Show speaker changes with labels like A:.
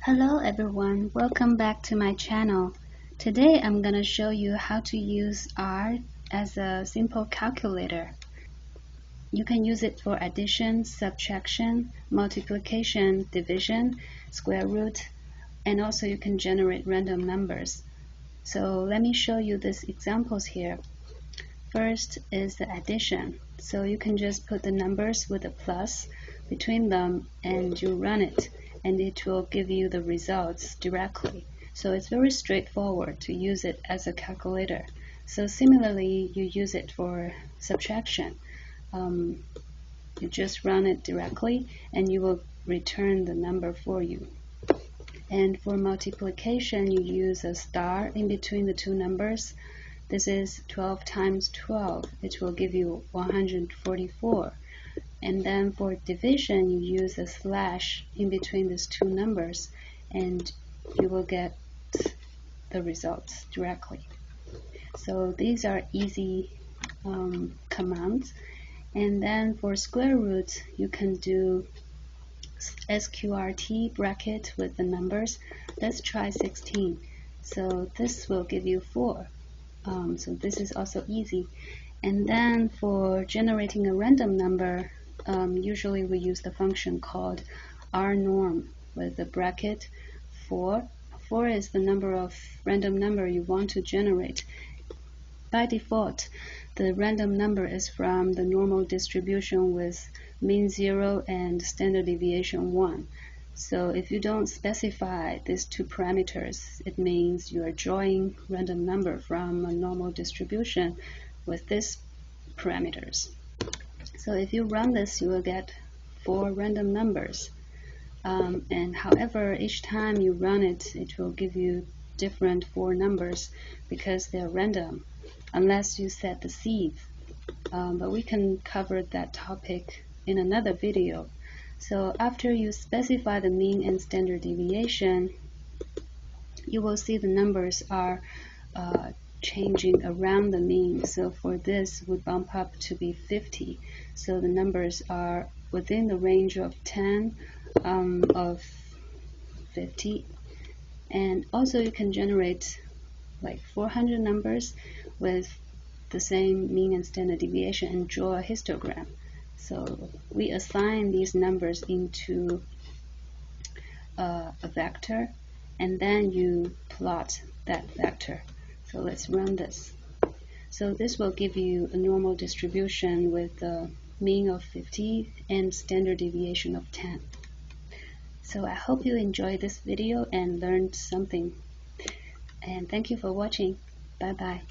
A: Hello everyone, welcome back to my channel. Today I'm gonna show you how to use R as a simple calculator. You can use it for addition, subtraction, multiplication, division, square root, and also you can generate random numbers. So let me show you these examples here. First is the addition. So you can just put the numbers with a plus between them and you run it, and it will give you the results directly. So it's very straightforward to use it as a calculator. So similarly, you use it for subtraction. You just run it directly and you will return the number for you. And for multiplication, you use a star in between the two numbers. This is 12 times 12. It will give you 144. And then for division, you use a slash in between these two numbers, and you will get the results directly. So these are easy commands. And then for square root, you can do SQRT bracket with the numbers. Let's try 16. So this will give you 4. So this is also easy. And then for generating a random number, usually we use the function called rnorm with the bracket 4. 4 is the number of random number you want to generate. By default, the random number is from the normal distribution with mean 0 and standard deviation 1. So if you don't specify these two parameters, it means you are drawing random number from a normal distribution with these parameters. So if you run this, you will get 4 random numbers. And however, each time you run it, it will give you different 4 numbers because they're random, unless you set the seeds. But we can cover that topic in another video. So after you specify the mean and standard deviation, you will see the numbers are changing around the mean. So for this, we bump up to be 50. So the numbers are within the range of 10 of 50. And also you can generate like 400 numbers with the same mean and standard deviation and draw a histogram. So we assign these numbers into a vector, and then you plot that vector. So let's run this. So this will give you a normal distribution with a mean of 50 and standard deviation of 10. So I hope you enjoyed this video and learned something. And thank you for watching. Bye bye.